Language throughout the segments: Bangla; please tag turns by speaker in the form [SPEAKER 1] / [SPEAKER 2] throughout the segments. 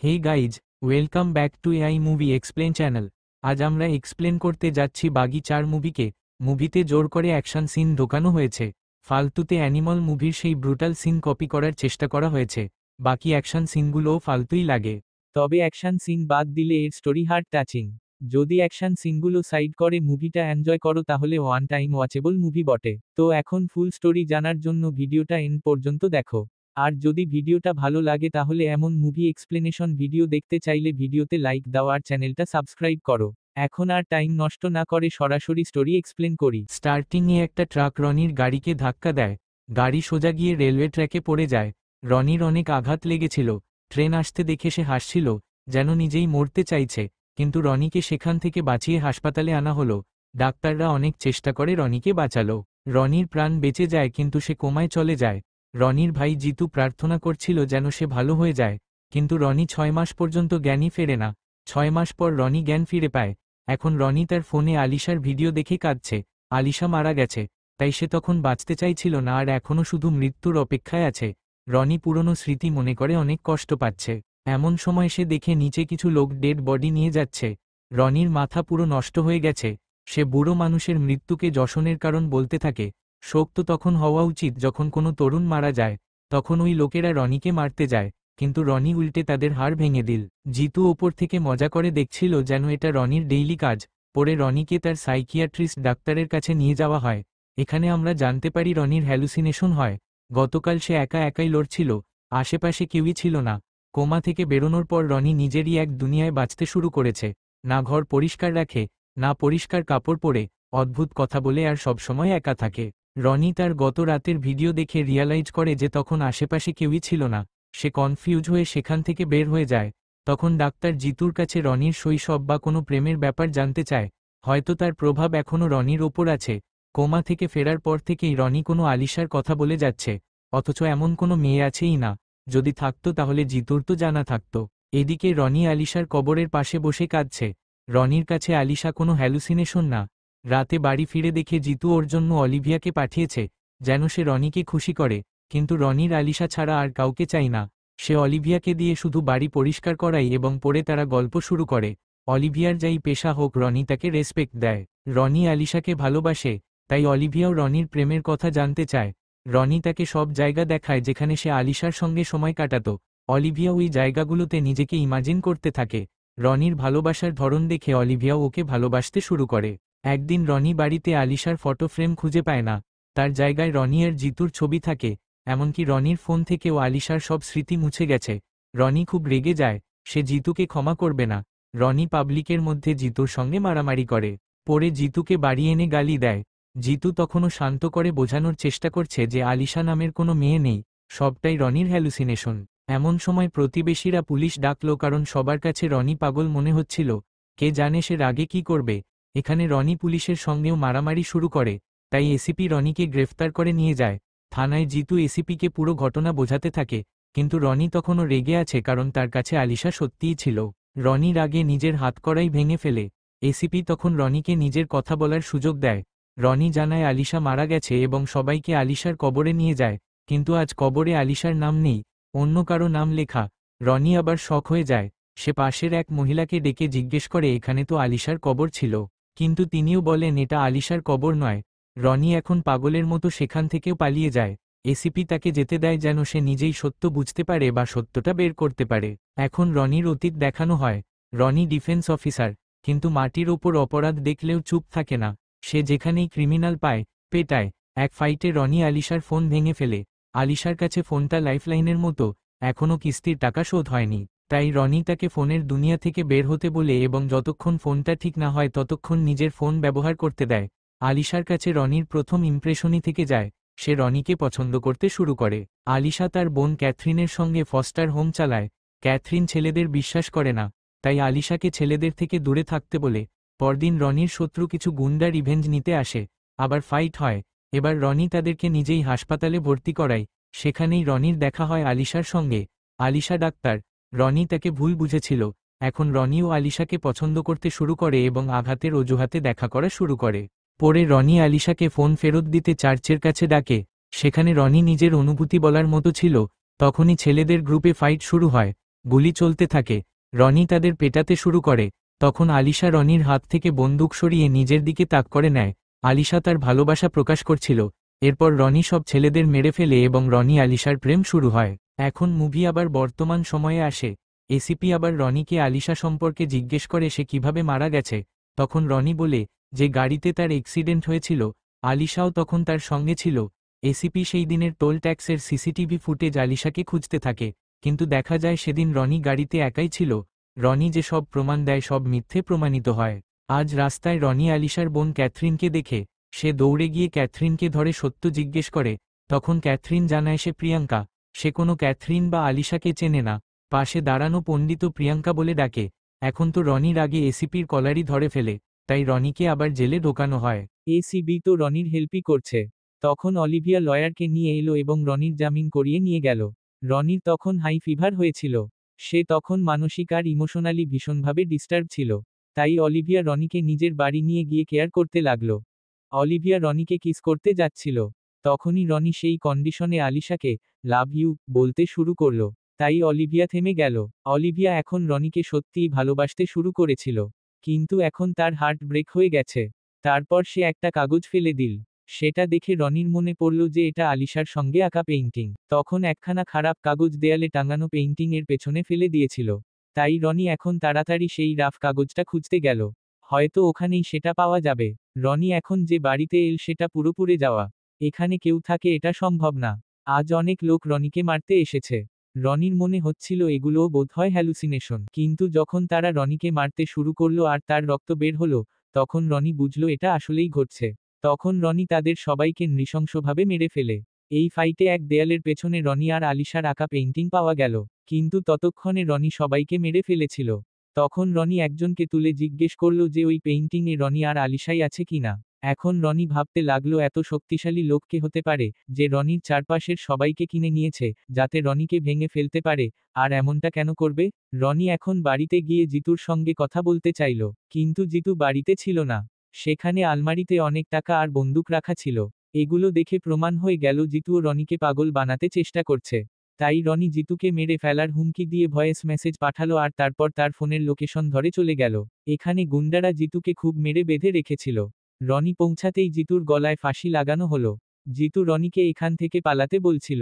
[SPEAKER 1] Hey guys, welcome back to AI movie explain channel. আজ আমরা এক্সপ্লেন করতে যাচ্ছি বাগি 4 মুভিকে। মুভিতে জোর করে অ্যাকশন সিন ঢোকানো হয়েছে। ফালতুতে অ্যানিমাল মুভির সেই ব্রুটাল সিন কপি করার চেষ্টা করা হয়েছে। বাকি অ্যাকশন সিনগুলোও ফালতুই লাগে, তবে অ্যাকশন সিন বাদ দিলে এর স্টোরি হার্ট টাচিং। যদি অ্যাকশন সিনগুলো সাইড করে মুভিটা এনজয় করো তাহলে ওয়ান টাইম ওয়াচেবল মুভি বটে। তো এখন ফুল স্টোরি জানার জন্য ভিডিওটা এন্ড পর্যন্ত দেখো। আর যদি ভিডিওটা ভালো লাগে তাহলে এমন মুভি এক্সপ্লেনেশন ভিডিও দেখতে চাইলে ভিডিওতে লাইক দাও আর চ্যানেলটা সাবস্ক্রাইব করো। এখন আর টাইম নষ্ট না করে সরাসরি স্টোরি এক্সপ্লেন করি। স্টার্টিংয়ে একটা ট্রাক রনির গাড়িকে ধাক্কা দেয়। গাড়ি সোজা গিয়ে রেলওয়ে ট্র্যাকে পড়ে যায়। রনির অনেক আঘাত লেগেছিল। ট্রেন আসতে দেখে সে হাসছিল, যেন নিজেই মরতে চাইছে। কিন্তু রনিকে সেখান থেকে বাঁচিয়ে হাসপাতালে আনা হলো। ডাক্তাররা অনেক চেষ্টা করে রনিকে বাঁচালো। রনির প্রাণ বেঁচে যায় কিন্তু সে কোমায় চলে যায়। রনির ভাই জিতু প্রার্থনা করছিল যেন সে ভালো হয়ে যায়, কিন্তু রনি 6 মাস পর্যন্ত জ্ঞানই ফেরে না। 6 মাস পর রনি জ্ঞান ফিরে পায়। এখন রনি তার ফোনে আলিশার ভিডিও দেখে কাঁদছে। আলিশা মারা গেছে, তাই সে তখন বাঁচতে চাইছিল না আর এখনও শুধু মৃত্যুর অপেক্ষায় আছে। রনি পুরনো স্মৃতি মনে করে অনেক কষ্ট পাচ্ছে। এমন সময় সে দেখে নিচে কিছু লোক ডেড বডি নিয়ে যাচ্ছে। রনির মাথা পুরো নষ্ট হয়ে গেছে। সে বুড়ো মানুষের মৃত্যুকে যশনের কারণ বলতে থাকে। শোক তো তখন হওয়া উচিত যখন কোনো তরুণ মারা যায়। তখন ওই লোকেরা রনিকে মারতে যায়, কিন্তু রনি উল্টে তাদের হাড় ভেঙে দিল। জিতু ওপর থেকে মজা করে দেখছিল যেন এটা রনির ডেইলি কাজ। পরে রনিকে তার সাইকিয়াট্রিস্ট ডাক্তারের কাছে নিয়ে যাওয়া হয়। এখানে আমরা জানতে পারি রনির হ্যালুসিনেশন হয়। গতকাল সে একা একাই লড়ছিল, আশেপাশে কেউই ছিল না। কোমা থেকে বেরোনোর পর রনি নিজেরই এক দুনিয়ায় বাঁচতে শুরু করেছে। না ঘর পরিষ্কার রাখে, না পরিষ্কার কাপড় পরে, অদ্ভুত কথা বলে আর সবসময় একা থাকে। রনি তার গত রাতের ভিডিও দেখে রিয়ালাইজ করে যে তখন আশেপাশে কেউই ছিল না। সে কনফিউজ হয়ে সেখান থেকে বের হয়ে যায়। তখন ডাক্তার জিতুর কাছে রনির শৈশব বা কোনো প্রেমের ব্যাপার জানতে চায়। হয়তো তার প্রভাব এখনও রনির ওপর আছে। কোমা থেকে ফেরার পর থেকেই রনি কোনো আলিশার কথা বলে যাচ্ছে, অথচ এমন কোনো মেয়ে আছেই না। যদি থাকতো তাহলে জিতুর তো জানা থাকতো। এদিকে রনি আলিশার কবরের পাশে বসে কাঁদছে। রনির কাছে আলিশা কোনো হ্যালুসিনেশন না। রাতে বাড়ি ফিরে দেখে জিতু ওর জন্য অলিভিয়াকে পাঠিয়েছে, যেন সে রনিকে খুশি করে। কিন্তু রনির আলিশা ছাড়া আর কাউকে চাই না। সে অলিভিয়াকে দিয়ে শুধু বাড়ি পরিষ্কার করায় এবং পরে তারা গল্প শুরু করে। অলিভিয়ার যাই পেশা হোক রনি তাকে রেসপেক্ট দেয়। রনি আলিশাকে ভালোবাসে, তাই অলিভিয়াও রনির প্রেমের কথা জানতে চায়। রনি তাকে সব জায়গা দেখায় যেখানে সে আলিশার সঙ্গে সময় কাটাত। অলিভিয়া ওই জায়গাগুলোতে নিজেকে ইমাজিন করতে থাকে। রনির ভালোবাসার ধরন দেখে অলিভিয়াও ওকে ভালোবাসতে শুরু করে। একদিন রনি বাড়িতে আলিশার ফটো ফ্রেম খুঁজে পায় না। তার জায়গায় রনি আর জিতুর ছবি থাকে। এমনকি রনির ফোন থেকেও আলিশার সব স্মৃতি মুছে গেছে। রনি খুব রেগে যায়, সে জিতুকে ক্ষমা করবে না। রনি পাবলিকের মধ্যে জিতুর সঙ্গে মারামারি করে। পরে জিতুকে বাড়ি এনে গালি দেয়। জিতু তখনও শান্ত করে বোঝানোর চেষ্টা করছে যে আলিশা নামের কোনো মেয়ে নেই, সবটাই রনির হ্যালুসিনেশন। এমন সময় প্রতিবেশীরা পুলিশ ডাকলো, কারণ সবার কাছে রনি পাগল মনে হচ্ছিল। কে জানে সে রাগে কি করবে। এখানে রনি পুলিশের সঙ্গেও মারামারি শুরু করে, তাই এসিপি রনিকে গ্রেফতার করে নিয়ে যায়। থানায় জিতু এসিপিকে পুরো ঘটনা বোঝাতে থাকে, কিন্তু রনি তখনও রেগে আছে কারণ তার কাছে আলিশা সত্যিই ছিল। রনি রাগে নিজের হাতকড়াই ভেঙে ফেলে। এসিপি তখন রনিকে নিজের কথা বলার সুযোগ দেয়। রনি জানায় আলিশা মারা গেছে এবং সবাইকে আলিশার কবরে নিয়ে যায়, কিন্তু আজ কবরে আলিশার নাম নেই, অন্য কারো নাম লেখা। রনি আবার শক হয়ে যায়। সে পাশের এক মহিলাকে ডেকে জিজ্ঞেস করে এখানে তো আলিশার কবর ছিল, কিন্তু তিনিও বলেন এটা আলিশার কবর নয়। রনি এখন পাগলের মতো সেখান থেকেও পালিয়ে যায়। এসিপি তাকে যেতে দেয় যেন সে নিজেই সত্য বুঝতে পারে বা সত্যটা বের করতে পারে। এখন রনির অতীত দেখানো হয়। রনি ডিফেন্স অফিসার, কিন্তু মাটির ওপর অপরাধ দেখলেও চুপ থাকে না। সে যেখানেই ক্রিমিনাল পায়, পেটায়। এক ফাইটে রনি আলিশার ফোন ভেঙে ফেলে। আলিশার কাছে ফোনটা লাইফলাইনের মতো, এখনও কিস্তির টাকা শোধ হয়নি। তাই রনি তাকে ফোনের দুনিয়া থেকে বের হতে বলে এবং যতক্ষণ ফোনটা ঠিক না হয় ততক্ষণ নিজের ফোন ব্যবহার করতে দেয়। আলিশার কাছে রনির প্রথম ইমপ্রেশনই থেকে যায়। সে রনিকে পছন্দ করতে শুরু করে। আলিশা তার বোন ক্যাথরিনের সঙ্গে ফস্টার হোম চালায়। ক্যাথরিন ছেলেদের বিশ্বাস করে না, তাই আলিশাকে ছেলেদের থেকে দূরে থাকতে বলে। পরদিন রনির শত্রু কিছু গুন্ডা রিভেঞ্জ নিতে আসে। আবার ফাইট হয়। এবার রনি তাদেরকে নিজেই হাসপাতালে ভর্তি করায়। সেখানেই রনির দেখা হয় আলিশার সঙ্গে। আলিশা ডাক্তার। রনি তাকে ভুল বুঝেছিল। এখন রনিও আলিশাকে পছন্দ করতে শুরু করে এবং আঘাতের অজুহাতে দেখা করা শুরু করে। পরে রনি আলিশাকে ফোন ফেরত দিতে চার্চের কাছে ডাকে। সেখানে রনি নিজের অনুভূতি বলার মতো ছিল। তখনই ছেলেদের গ্রুপে ফাইট শুরু হয়। গুলি চলতে থাকে। রনি তাদের পেটাতে শুরু করে। তখন আলিশা রনির হাত থেকে বন্দুক সরিয়ে নিজের দিকে তাক করে নেয়। আলিশা তার ভালোবাসা প্রকাশ করছিল। এরপর রনি সব ছেলেদের মেরে ফেলে এবং রনি আলিশার প্রেম শুরু হয়। এখন মুভি আবার বর্তমান সময়ে আসে। এসিপি আবার রনিকে আলিশা সম্পর্কে জিজ্ঞেস করে সে কিভাবে মারা গেছে। তখন রনি বলে যে গাড়িতে তার অ্যাক্সিডেন্ট হয়েছিল, আলিশাও তখন তার সঙ্গে ছিল। এসিপি সেই দিনের টোল ট্যাক্সের সিসিটিভি ফুটেজ আলিশাকে খুঁজতে থাকে, কিন্তু দেখা যায় সেদিন রনি গাড়িতে একাই ছিল। রনি যে সব প্রমাণ দেয় সব মিথ্যে প্রমাণিত হয়। আজ রাস্তায় রনি আলিশার বোন ক্যাথরিনকে দেখে। সে দৌড়ে গিয়ে ক্যাথরিনকে ধরে সত্য জিজ্ঞেস করে। তখন ক্যাথরিন জানায় সে প্রিয়াঙ্কা। সে কোনো ক্যাথরিন বা আলিশাকে চেনে না। পাশে দাঁড়ানো পণ্ডিত প্রিয়াঙ্কা বলে ডাকে। এখন তো রনির আগে এসিপির কলারই ধরে ফেলে, তাই রনিকে আবার জেলে ঢোকানো হয়। এসিবি তো রনির হেল্পই করছে। তখন অলিভিয়া লয়ারকে নিয়ে এলো এবং রনির জামিন করিয়ে নিয়ে গেল। রনির তখন হাই ফিভার হয়েছিল। সে তখন মানসিক আর ইমোশনালি ভীষণভাবে ডিস্টার্ব ছিল। তাই অলিভিয়া রনিকে নিজের বাড়ি নিয়ে গিয়ে কেয়ার করতে লাগলো। অলিভিয়া রনিকে কিস করতে যাচ্ছিল। তখনই রনি সেই কন্ডিশনে আলিশাকে লাভ ইউ বলতে শুরু করলো। তাই অলিভিয়া থেমে গেল। অলিভিয়া এখন রনিকে সত্যিই ভালোবাসতে শুরু করেছিল। কিন্তু এখন তার হার্ট ব্রেক হয়ে গেছে। তারপর সে একটা কাগজ ফেলে দিল। সেটা দেখে রনির মনে পড়ল যে এটা আলিশার সঙ্গে আঁকা পেইন্টিং। তখন একখানা খারাপ কাগজ দেয়ালে টাঙানো পেইন্টিং এর পেছনে ফেলে দিয়েছিল। তাই রনি এখন তাড়াতাড়ি সেই রাফ কাগজটা খুঁজতে গেল। হয়তো ওখানেই সেটা পাওয়া যাবে। রনি এখন যে বাড়িতে এল সেটা পুরোপুরি যাওয়া। এখানে কেউ থাকে এটা সম্ভব না। আজ অনেক লোক রনিকে মারতে এসেছে। রনির মনে হচ্ছিল এগুলোও বোধহয় হ্যালুসিনেশন। কিন্তু যখন তারা রনিকে মারতে শুরু করলো আর তার রক্ত বের হলো, তখন রনি বুঝল এটা আসলেই ঘটছে। তখন রনি তাদের সবাইকে নৃশংসভাবে মেরে ফেলে। এই ফাইটে এক দেয়ালের পেছনে রনি আর আলিশার আঁকা পেইন্টিং পাওয়া গেল। কিন্তু ততক্ষণে রনি সবাইকে মেরে ফেলেছিল। তখন রনি একজনকে তুলে জিজ্ঞেস করল যে ওই পেইন্টিং এ রনি আর আলিশাই আছে কিনা। এখন রনি ভাবতে লাগলো এত শক্তিশালী লোক কে হতে পারে, যে রনির চারপাশের সবাইকে কিনে নিয়েছে, যাতে রনিকে ভেঙে ফেলতে পারে। আর এমনটা কেন করবে? রনি এখন বাড়িতে গিয়ে জিতুর সঙ্গে কথা বলতে চাইল। কিন্তু জিতু বাড়িতে ছিল না। সেখানে আলমারিতে অনেক টাকা আর বন্দুক রাখা ছিল। এগুলো দেখে প্রমাণ হয়ে গেল জিতুও রনিকে পাগল বানাতে চেষ্টা করছে। তাই রনি জিতুকে মেরে ফেলার হুমকি দিয়ে ভয়েস মেসেজ পাঠালো আর তারপর তার ফোনের লোকেশন ধরে চলে গেল। এখানে গুন্ডারা জিতুকে খুব মেরে বেঁধে রেখেছিল। রনি পৌঁছাতেই জিতুর গলায় ফাঁসি লাগানো হলো। জিতু রনিকে এখান থেকে পালাতে বলছিল।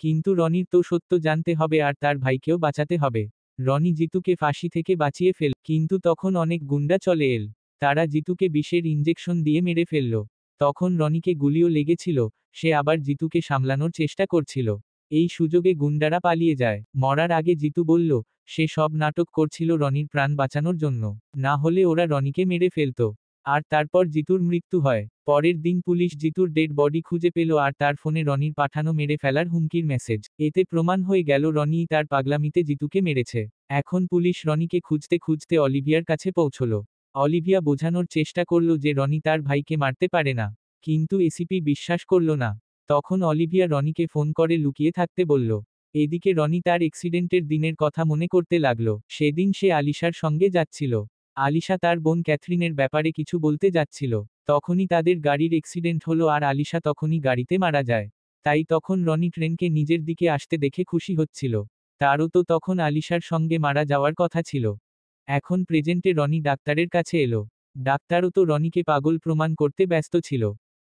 [SPEAKER 1] কিন্তু রনির তো সত্য জানতে হবে আর তার ভাইকেও বাঁচাতে হবে। রনি জিতুকে ফাঁসি থেকে বাঁচিয়ে ফেল, কিন্তু তখন অনেক গুন্ডা চলে এল। তারা জিতুকে বিষের ইঞ্জেকশন দিয়ে মেরে ফেলল। তখন রনিকে গুলিও লেগেছিল। সে আবার জিতুকে সামলানোর চেষ্টা করছিল। এই সুযোগে গুন্ডারা পালিয়ে যায়। মরার আগে জিতু বলল, সে সব নাটক করছিল রনির প্রাণ বাঁচানোর জন্য। না হলে ওরা রনিকে মেরে ফেলত। আর তারপর জিতুর মৃত্যু হয়। পরের দিন পুলিশ জিতুর ডেড বডি খুঁজে পেল আর তার ফোনে রনির পাঠানো মেরে ফেলার হুমকির মেসেজ। এতে প্রমাণ হয়ে গেল রনিই তার পাগলামিতে জিতুকে মেরেছে। এখন পুলিশ রনিকে খুঁজতে খুঁজতে অলিভিয়ার কাছে পৌঁছল। অলিভিয়া বোঝানোর চেষ্টা করল যে রনি তার ভাইকে মারতে পারে না। কিন্তু এসিপি বিশ্বাস করল না। তখন অলিভিয়া রনিকে ফোন করে লুকিয়ে থাকতে বলল। এদিকে রনি তার অ্যাক্সিডেন্টের দিনের কথা মনে করতে লাগল। সেদিন সে আলিশার সঙ্গে যাচ্ছিল। আলিশা তার বোন ক্যাথরিনের ব্যাপারে কিছু বলতে যাচ্ছিল। তখনই তাদের গাড়ির অ্যাক্সিডেন্ট হলো আর আলিশা তখনই গাড়িতে মারা যায়। তাই তখন রনি ট্রেনকে নিজের দিকে আসতে দেখে খুশি হচ্ছিল। তারও তো তখন আলিশার সঙ্গে মারা যাওয়ার কথা ছিল। এখন প্রেজেন্টে রনি ডাক্তারের কাছে এলো। ডাক্তারও তো রনিকে পাগল প্রমাণ করতে ব্যস্ত ছিল।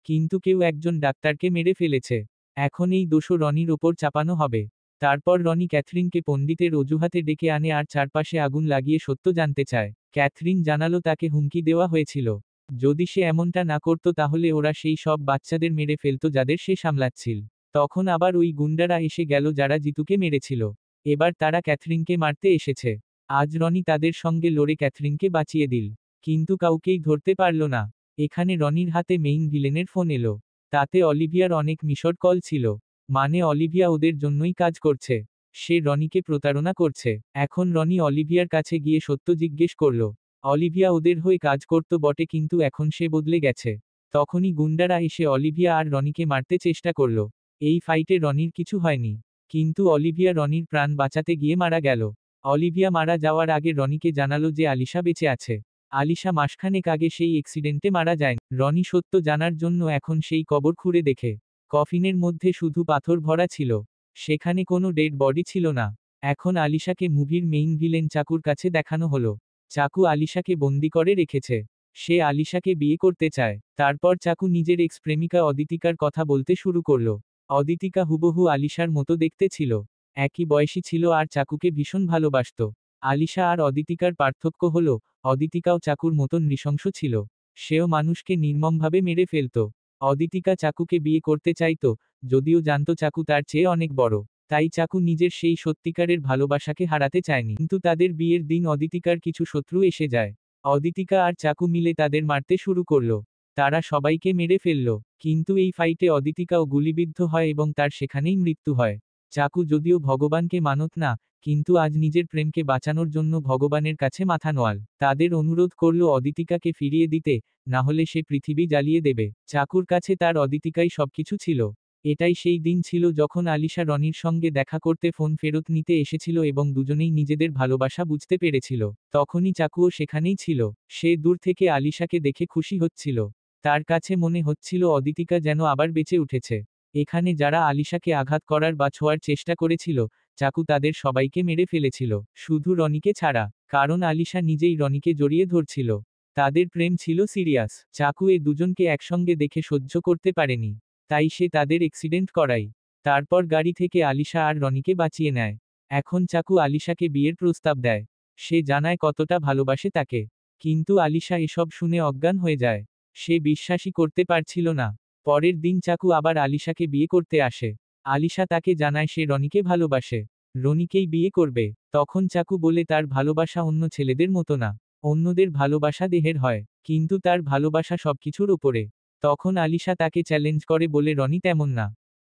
[SPEAKER 1] কিন্তু কেউ একজন ডাক্তারকে মেরে ফেলেছে। এখন এই দোষও রনির ওপর চাপানো হবে। তারপর রনি ক্যাথরিনকে পণ্ডিতের অজুহাতে ডেকে আনে আর চারপাশে আগুন লাগিয়ে সত্য জানতে চায়। ক্যাথরিন জানালো তাকে হুমকি দেওয়া হয়েছিল। যদি সে এমনটা না করত তাহলে ওরা সেই সব বাচ্চাদের মেরে ফেলত যাদের সে সামলাচ্ছিল। তখন আবার ওই গুন্ডারা এসে গেল যারা জিতুকে মেরেছিল। এবার তারা ক্যাথরিনকে মারতে এসেছে। আজ রনি তাদের সঙ্গে লড়ে ক্যাথরিনকে বাঁচিয়ে দিল। কিন্তু কাউকেই ধরতে পারল না। এখানে রনির হাতে মেইন ভিলেনের ফোন এলো। তাতে অলিভিয়ার অনেক মিসড কল ছিল। মানে অলিভিয়া ওদের জন্যই কাজ করছে। সে রনিকে প্রতারণা করছে। এখন রনি অলিভিয়ার কাছে গিয়ে সত্য জিজ্ঞেস করল। অলিভিয়া ওদের হয়ে কাজ করত বটে, কিন্তু এখন সে বদলে গেছে। তখনই গুন্ডারা এসে অলিভিয়া আর রনিকে মারতে চেষ্টা করল। এই ফাইটে রনির কিছু হয়নি। কিন্তু অলিভিয়া রনির প্রাণ বাঁচাতে গিয়ে মারা গেল। অলিভিয়া মারা যাওয়ার আগে রনিকে জানালো যে আলিশা বেঁচে আছে। আলিশা মাসখানেক আগে সেই অ্যাক্সিডেন্টে মারা যায়। রনি সত্য জানার জন্য এখন সেই কবর খুঁড়ে দেখে। কফিনের মধ্যে শুধু পাথর ভরা ছিল। সেখানে কোনো ডেড বডি ছিল না। এখন আলিশাকে মুভির মেইন ভিলেন চাকুর কাছে দেখানো হলো। চাকু আলিশাকে বন্দি করে রেখেছে। সে আলিশাকে বিয়ে করতে চায়। তারপর চাকু নিজের এক্স প্রেমিকা অদিতিকার কথা বলতে শুরু করলো। অদিতিকা হুবহু আলিশার মতো দেখতে ছিল। একই বয়সী ছিল আর চাকুকে ভীষণ ভালোবাসত। আলিশা আর অদিতিকার পার্থক্য হলো, অদিতিকাও চাকুর মতন নৃশংস ছিল। সেও মানুষকে নির্মমভাবে মেরে ফেলত। অদিতিকা চাকুকে বিয়ে করতে চাইত, যদিও জানত চাকু তার চেয়ে অনেক বড়। তাই চাকু নিজের সেই সত্যিকারের ভালোবাসাকে হারাতে চায়নি। কিন্তু তাদের বিয়ের দিন অদিতিকার কিছু শত্রু এসে যায়। অদিতিকা আর চাকু মিলে তাদের মারতে শুরু করলো। তারা সবাইকে মেরে ফেলল। কিন্তু এই ফাইটে অদিতিকাও গুলিবিদ্ধ হয় এবং তার সেখানেই মৃত্যু হয়। চাকু যদিও ভগবানকে মানত না, কিন্তু আজ নিজের প্রেমকে বাঁচানোর জন্য ভগবানের কাছে মাথা নোয়াল। তাদের অনুরোধ করল অদিতিকাকে ফিরিয়ে দিতে, না হলে সে পৃথিবী জ্বালিয়ে দেবে। চাকুর কাছে তার অদিতিকাই সবকিছু ছিল। এটাই সেই দিন ছিল যখন আলিশা রনির সঙ্গে দেখা করতে ফোন ফেরত নিতে এসেছিল এবং দুজনেই নিজেদের ভালোবাসা বুঝতে পেরেছিল। তখনই চাকুও সেখানেই ছিল। সে দূর থেকে আলিশাকে দেখে খুশি হচ্ছিল। তার কাছে মনে হচ্ছিল অদিতিকা যেন আবার বেঁচে উঠেছে। এখানে যারা আলিশাকে আঘাত করার বা ছোঁয়ার চেষ্টা করেছিল, চাকু তাদের সবাইকে মেরে ফেলেছিল, শুধু রনিকে ছাড়া। কারণ আলিশা নিজেই রনিকে জড়িয়ে ধরছিল। তাদের প্রেম ছিল সিরিয়াস। চাকু এ দুজনকে একসঙ্গে দেখে সহ্য করতে পারেনি। তাই সে তাদের অ্যাক্সিডেন্ট করায়। তারপর গাড়ি থেকে আলিশা আর রনিকে বাঁচিয়ে নেয়। এখন চাকু আলিশাকে বিয়ের প্রস্তাব দেয়। সে জানায় কতটা ভালোবাসে তাকে। কিন্তু আলিশা এসব শুনে অজ্ঞান হয়ে যায়। সে বিশ্বাসই করতে পারছিল না। পরের দিন চাকু আবার আলিশাকে বিয়ে করতে আসে। আলিশা তাকে জানায় সে রনিকে ভালোবাসে। রনিকেই বিয়ে করবে। তখন চাকু বলে তার ভালোবাসা অন্য ছেলেদের মতো না। অন্যদের ভালোবাসা দেহের হয়, কিন্তু তার ভালোবাসা সবকিছুর উপরে। তখন আলিশা তাকে চ্যালেঞ্জ করে বলে রনি তেমন না।